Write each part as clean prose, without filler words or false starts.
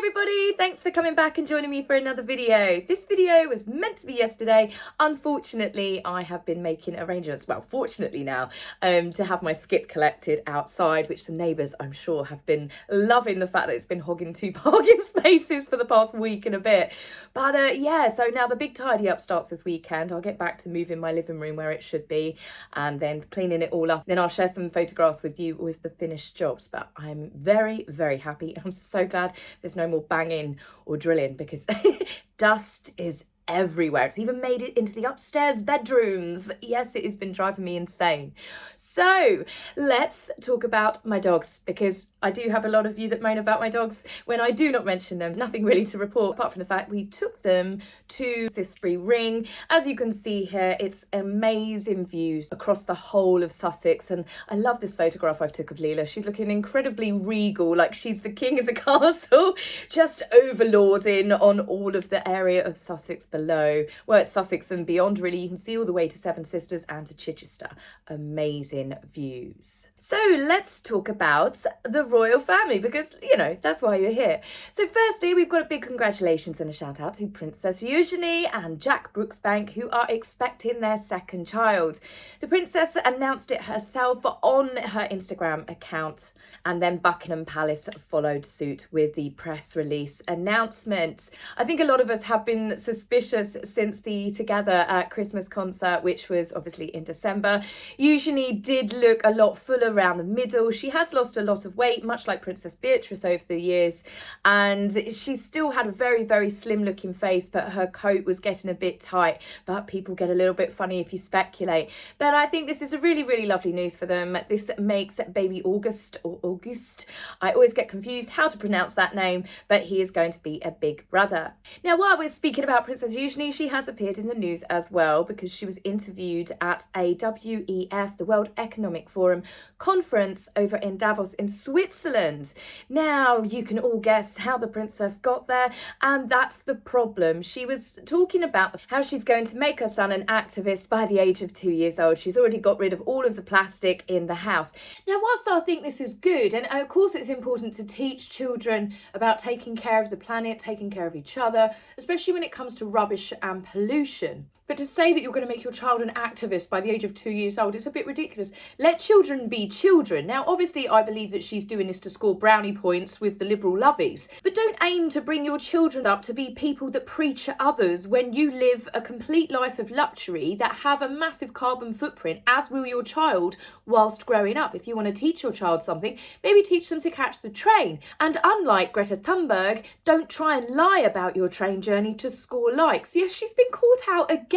everybody, thanks for coming back and joining me for another video. This video was meant to be yesterday. Unfortunately, I have been making arrangements, well, fortunately now, to have my skip collected outside, which the neighbours, I'm sure, have been loving the fact that it's been hogging 2 parking spaces for the past week and a bit. But yeah, so now the big tidy up starts this weekend. I'll get back to moving my living room where it should be and then cleaning it all up. Then I'll share some photographs with you with the finished jobs. But I'm very, very happy. I'm so glad there's no more banging or drilling because dust is everywhere. It's even made it into the upstairs bedrooms. Yes, it has been driving me insane. So let's talk about my dogs, because I do have a lot of you that moan about my dogs when I do not mention them. Nothing really to report apart from the fact we took them to Sistbury Ring. As you can see here, it's amazing views across the whole of Sussex, and I love this photograph I took of Leela. She's looking incredibly regal, like she's the king of the castle, just overlording on all of the area of Sussex below. Well, it's Sussex and beyond really. You can see all the way to Seven Sisters and to Chichester. Amazing views. So let's talk about the royal family, because, you know, that's why you're here. So firstly, we've got a big congratulations and a shout out to Princess Eugenie and Jack Brooksbank, who are expecting their second child. The princess announced it herself on her Instagram account, and then Buckingham Palace followed suit with the press release announcement. I think a lot of us have been suspicious since the Together at Christmas concert, which was obviously in December. Eugenie did look a lot fuller around the middle. She has lost a lot of weight, much like Princess Beatrice over the years, and she still had a very, very slim looking face, but her coat was getting a bit tight. But people get a little bit funny if you speculate. But I think this is a really, really lovely news for them. This makes baby August, or August, I always get confused how to pronounce that name, but he is going to be a big brother. Now, while we're speaking about Princess Eugenie, she has appeared in the news as well, because she was interviewed at a WEF, the World Economic Forum conference over in Davos in Switzerland. Now, you can all guess how the princess got there, and that's the problem. She was talking about how she's going to make her son an activist by the age of 2 years old. She's already got rid of all of the plastic in the house. Now, whilst I think this is good, and of course it's important to teach children about taking care of the planet, taking care of each other, especially when it comes to rubbish and pollution. But to say that you're going to make your child an activist by the age of 2 years old is a bit ridiculous. Let children be children. Now, obviously, I believe that she's doing this to score brownie points with the liberal lovies. But don't aim to bring your children up to be people that preach at others when you live a complete life of luxury that have a massive carbon footprint, as will your child whilst growing up. If you want to teach your child something, maybe teach them to catch the train. And unlike Greta Thunberg, don't try and lie about your train journey to score likes. Yes, she's been called out again.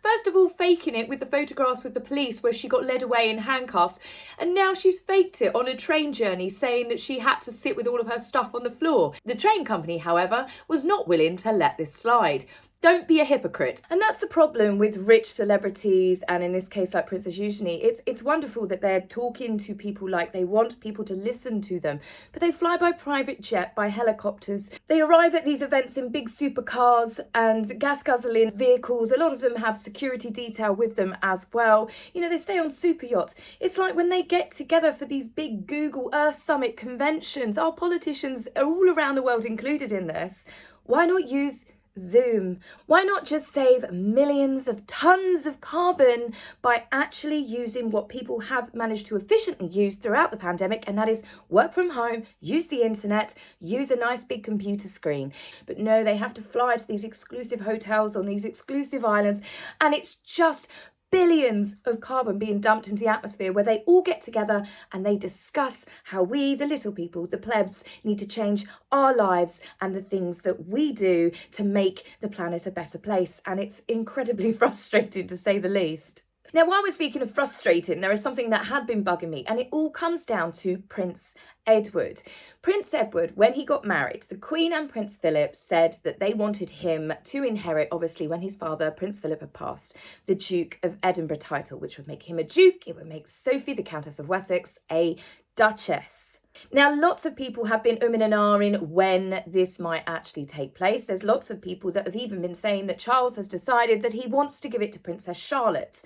First of all, faking it with the photographs with the police where she got led away in handcuffs, and now she's faked it on a train journey, saying that she had to sit with all of her stuff on the floor. The train company, however, was not willing to let this slide. Don't be a hypocrite. And that's the problem with rich celebrities, and in this case like Princess Eugenie. It's wonderful that they're talking to people like they want people to listen to them, but they fly by private jet, by helicopters. They arrive at these events in big supercars and gas guzzling vehicles. A lot of them have security detail with them as well. You know, they stay on super yachts. It's like when they get together for these big Google Earth Summit conventions. Our politicians are all around the world included in this. Why not use Zoom? Why not just save millions of tons of carbon by actually using what people have managed to efficiently use throughout the pandemic, and that is work from home, use the internet, use a nice big computer screen. But no, they have to fly to these exclusive hotels on these exclusive islands, and it's just billions of carbon being dumped into the atmosphere, where they all get together and they discuss how we, the little people, the plebs, need to change our lives and the things that we do to make the planet a better place. And it's incredibly frustrating, to say the least. Now, while we're speaking of frustrating, there is something that had been bugging me, and it all comes down to Prince Edward. Prince Edward, when he got married, the Queen and Prince Philip said that they wanted him to inherit, obviously when his father, Prince Philip, had passed, the Duke of Edinburgh title, which would make him a duke. It would make Sophie, the Countess of Wessex, a duchess. Now, lots of people have been umming and ahhing when this might actually take place. There's lots of people that have even been saying that Charles has decided that he wants to give it to Princess Charlotte.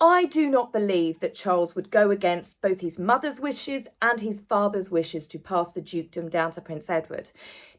I do not believe that Charles would go against both his mother's wishes and his father's wishes to pass the dukedom down to Prince Edward.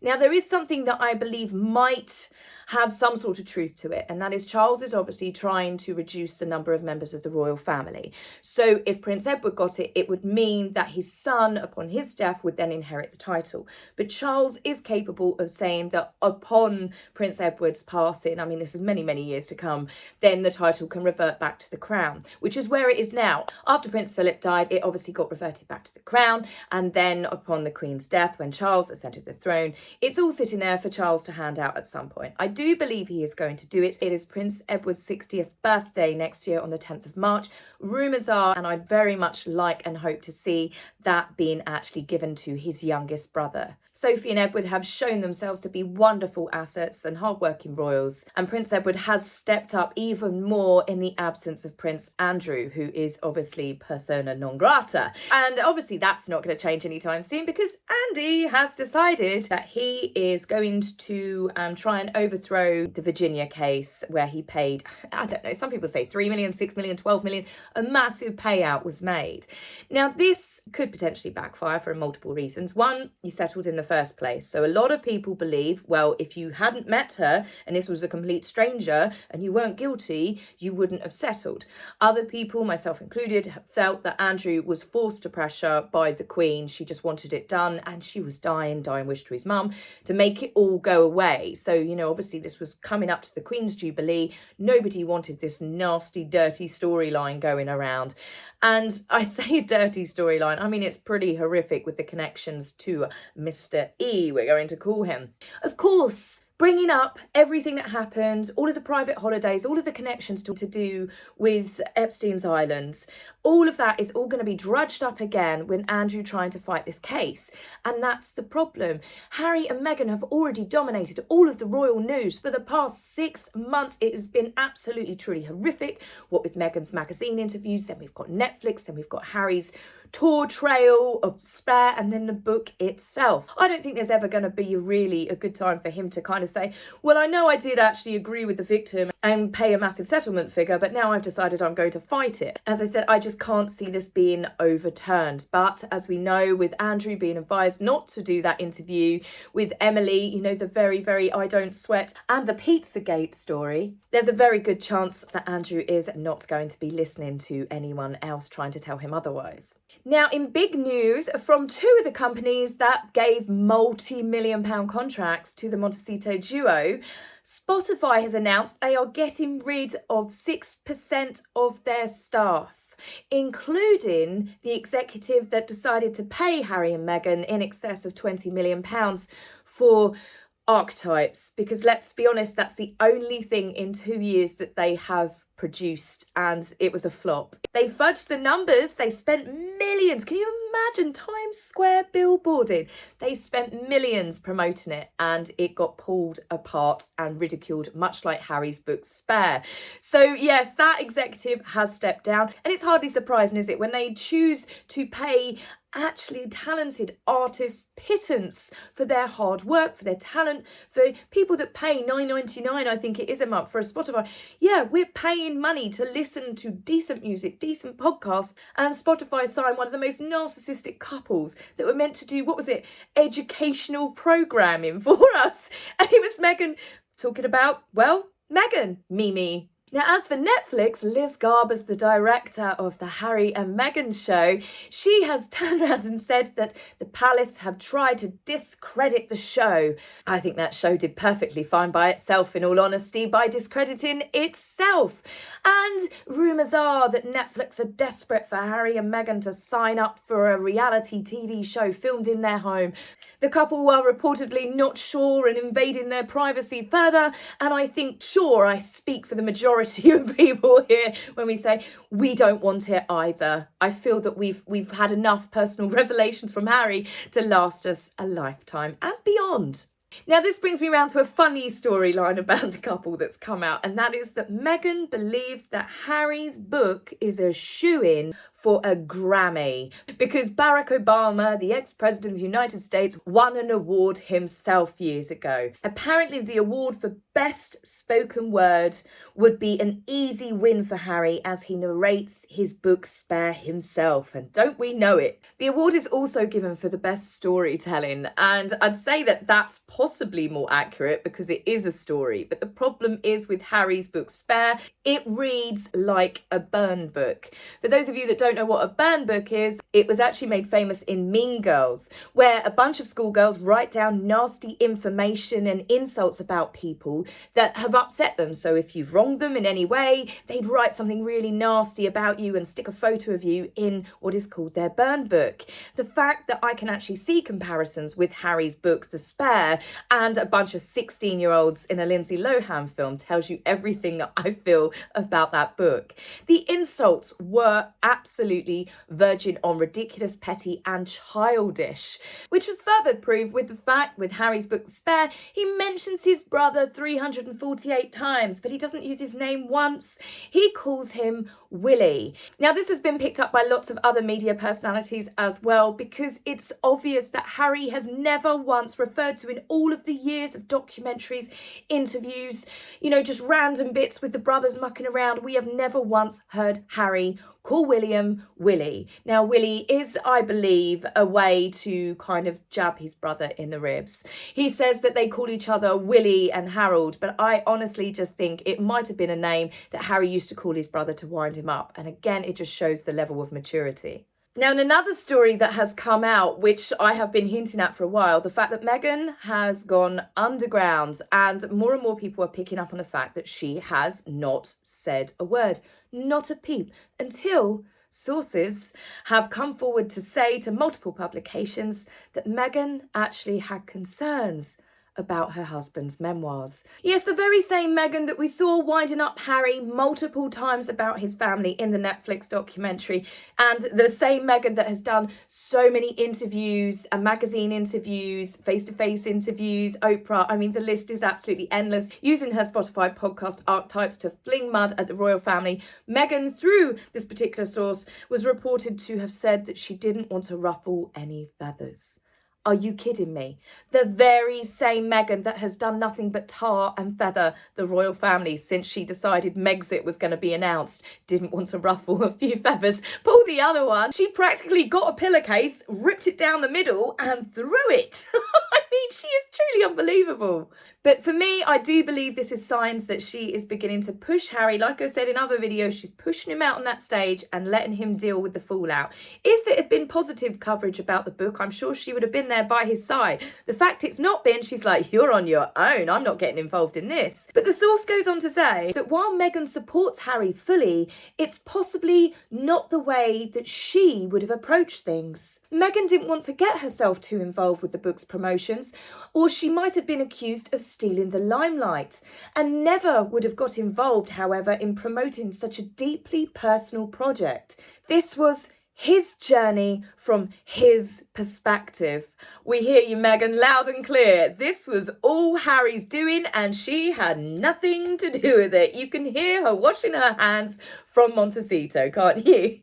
Now, there is something that I believe might have some sort of truth to it, and that is Charles is obviously trying to reduce the number of members of the royal family. So if Prince Edward got it, it would mean that his son, upon his death, would then inherit the title. But Charles is capable of saying that upon Prince Edward's passing, I mean, this is many, many years to come, then the title can revert back to the crown, which is where it is now. After Prince Philip died, it obviously got reverted back to the crown, and then upon the Queen's death, when Charles ascended the throne, it's all sitting there for Charles to hand out at some point. I do believe he is going to do it. It is Prince Edward's 60th birthday next year on the 10th of March. Rumours are, and I'd very much like and hope to see that being actually given to his youngest brother. Sophie and Edward have shown themselves to be wonderful assets and hardworking royals, and Prince Edward has stepped up even more in the absence of Prince Andrew, who is obviously persona non grata. And obviously that's not going to change anytime soon, because Andy has decided that he is going to try and overthrow the Virginia case, where he paid, I don't know, some people say 3 million, 6 million, 12 million, a massive payout was made. Now this could potentially backfire for multiple reasons. One, you settled in the first place. So a lot of people believe, well, if you hadn't met her and this was a complete stranger and you weren't guilty, you wouldn't have settled. Other people, myself included, felt that Andrew was forced to pressure by the Queen. She just wanted it done, and she was dying wish to his mum to make it all go away. So, you know, obviously this was coming up to the Queen's Jubilee. Nobody wanted this nasty, dirty storyline going around. And I say a dirty storyline, I mean, it's pretty horrific with the connections to Mr. E, we're going to call him. Of course, bringing up everything that happened, all of the private holidays, all of the connections to do with Epstein's Islands, all of that is all going to be drudged up again when Andrew trying to fight this case. And that's the problem. Harry and Meghan have already dominated all of the royal news for the past 6 months. It has been absolutely, truly horrific. What with Meghan's magazine interviews, then we've got Netflix, then we've got Harry's tour trail of despair, and then the book itself. I don't think there's ever going to be really a good time for him to kind of say, well, I know I did actually agree with the victim and pay a massive settlement figure, but now I've decided I'm going to fight it. As I said, I just can't see this being overturned. But as we know, with Andrew being advised not to do that interview with Emily, you know, the very, very I don't sweat, and the Pizzagate story, there's a very good chance that Andrew is not going to be listening to anyone else trying to tell him otherwise. Now, in big news from two of the companies that gave multi-million-pound contracts to the Montecito duo, Spotify has announced they are getting rid of 6% of their staff, including the executive that decided to pay Harry and Meghan in excess of £20 million for archetypes, because let's be honest, that's the only thing in 2 years that they have produced, and it was a flop. They fudged the numbers. They spent millions. Can you imagine Times Square billboarding? They spent millions promoting it, and it got pulled apart and ridiculed, much like Harry's book Spare. So yes, that executive has stepped down, and it's hardly surprising, is it, when they choose to pay actually talented artists pittance for their hard work, for their talent, for people that pay $9.99, I think it is, a month for a Spotify. Yeah, we're paying money to listen to decent music, decent podcasts, and Spotify signed one of the most narcissistic couples that were meant to do, what was it, educational programming for us. And it was Meghan talking about, well, Meghan, Mimi. Now, as for Netflix, Liz Garber's the director of the Harry and Meghan show. She has turned around and said that the palace have tried to discredit the show. I think that show did perfectly fine by itself, in all honesty, by discrediting itself. And rumours are that Netflix are desperate for Harry and Meghan to sign up for a reality TV show filmed in their home. The couple are reportedly not sure and invading their privacy further, and I think, sure, I speak for the majority of people here when we say we don't want it either. I feel that we've had enough personal revelations from Harry to last us a lifetime and beyond. Now, this brings me around to a funny storyline about the couple that's come out, and that is that Meghan believes that Harry's book is a shoo-in for a Grammy because Barack Obama, the ex-president of the United States, won an award himself years ago. Apparently the award for Best Spoken Word would be an easy win for Harry as he narrates his book Spare himself, and don't we know it. The award is also given for the best storytelling, and I'd say that that's possibly more accurate because it is a story, but the problem is with Harry's book Spare, it reads like a burn book. For those of you that don't know what a burn book is, it was actually made famous in Mean Girls, where a bunch of schoolgirls write down nasty information and insults about people that have upset them. So if you've wronged them in any way, they'd write something really nasty about you and stick a photo of you in what is called their burn book. The fact that I can actually see comparisons with Harry's book The Spare and a bunch of 16-year-olds in a Lindsay Lohan film tells you everything that I feel about that book. The insults were absolutely verging on ridiculous, petty and childish, which was further proved with the fact with Harry's book Spare, he mentions his brother 348 times, but he doesn't use his name once. He calls him Willie. Now this has been picked up by lots of other media personalities as well, because it's obvious that Harry has never once referred to in all of the years of documentaries, interviews, you know, just random bits with the brothers mucking around. We have never once heard Harry call William Willie. Now Willie is, I believe, a way to kind of jab his brother in the ribs. He says that they call each other Willie and Harold, but I honestly just think it might have been a name that Harry used to call his brother to wind him up. And again, it just shows the level of maturity. Now, in another story that has come out, which I have been hinting at for a while, the fact that Meghan has gone underground, and more people are picking up on the fact that she has not said a word, not a peep, until sources have come forward to say to multiple publications that Meghan actually had concerns about her husband's memoirs. Yes, the very same Meghan that we saw winding up Harry multiple times about his family in the Netflix documentary, and the same Meghan that has done so many interviews, magazine interviews, face-to-face interviews, Oprah. I mean, the list is absolutely endless, using her Spotify podcast archetypes to fling mud at the royal family. Meghan, through this particular source, was reported to have said that she didn't want to ruffle any feathers. Are you kidding me? The very same Meghan that has done nothing but tar and feather the royal family since she decided Megxit was going to be announced, didn't want to ruffle a few feathers. Pull the other one. She practically got a pillowcase, ripped it down the middle and threw it. I mean, she is truly unbelievable. But for me, I do believe this is signs that she is beginning to push Harry. Like I said in other videos, she's pushing him out on that stage and letting him deal with the fallout. If it had been positive coverage about the book, I'm sure she would have been there by his side. The fact it's not been, she's like, you're on your own, I'm not getting involved in this. But the source goes on to say that while Meghan supports Harry fully, it's possibly not the way that she would have approached things. Meghan didn't want to get herself too involved with the book's promotions, or she might have been accused of stealing the limelight, and never would have got involved, however, in promoting such a deeply personal project. This was his journey from his perspective. We hear you, Meghan, loud and clear. This was all Harry's doing and she had nothing to do with it. You can hear her washing her hands from Montecito, can't you?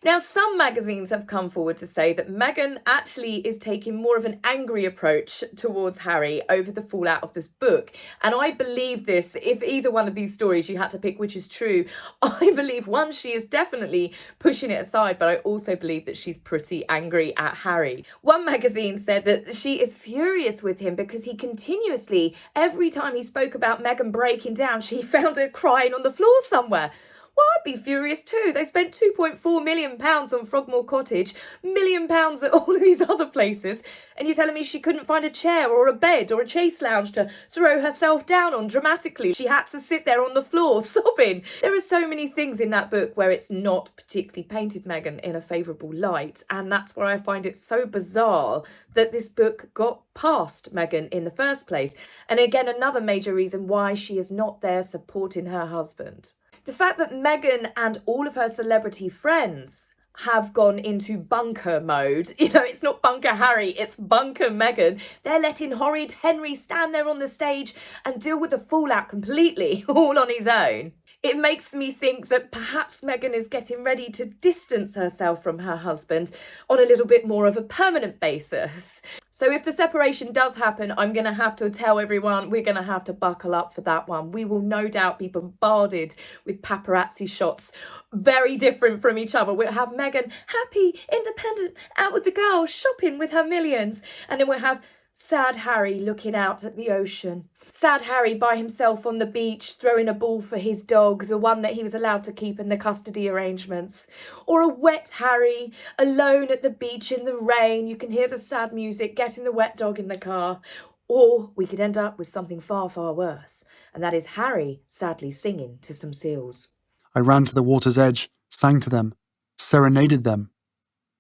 Now, some magazines have come forward to say that Meghan actually is taking more of an angry approach towards Harry over the fallout of this book. And I believe this. If either one of these stories you had to pick which is true, I believe, one, she is definitely pushing it aside, but I also believe that she's pretty angry at Harry. One magazine said that she is furious with him because he continuously, every time he spoke about Meghan breaking down, she found her crying on the floor somewhere. Well, I'd be furious too. They spent £2.4 million on Frogmore Cottage, £1 million at all of these other places, and you're telling me she couldn't find a chair or a bed or a chase lounge to throw herself down on dramatically. She had to sit there on the floor sobbing. There are so many things in that book where it's not particularly painted Meghan in a favourable light, and that's why I find it so bizarre that this book got past Meghan in the first place. And again, another major reason why she is not there supporting her husband. The fact that Meghan and all of her celebrity friends have gone into bunker mode. You know, it's not bunker Harry, it's bunker Meghan. They're letting horrid Henry stand there on the stage and deal with the fallout completely, all on his own. It makes me think that perhaps Meghan is getting ready to distance herself from her husband on a little bit more of a permanent basis. So if the separation does happen, I'm going to have to tell everyone we're going to have to buckle up for that one. We will no doubt be bombarded with paparazzi shots, very different from each other. We'll have Meghan happy, independent, out with the girls, shopping with her millions. And then we'll have sad Harry looking out at the ocean. Sad Harry by himself on the beach, throwing a ball for his dog, the one that he was allowed to keep in the custody arrangements. Or a wet Harry, alone at the beach in the rain. You can hear the sad music, getting the wet dog in the car. Or we could end up with something far, far worse. And that is Harry sadly singing to some seals. I ran to the water's edge, sang to them, serenaded them.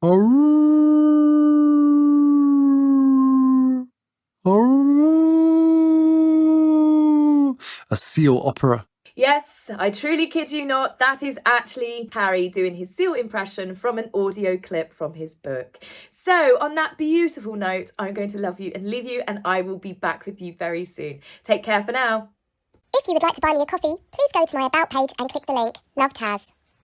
Oh, oh, a seal opera. Yes, I truly kid you not, that is actually Harry doing his seal impression from an audio clip from his book. So on that beautiful note, I'm going to love you and leave you, and I will be back with you very soon. Take care for now. If you would like to buy me a coffee, please go to my About page and click the link. Love, Taz.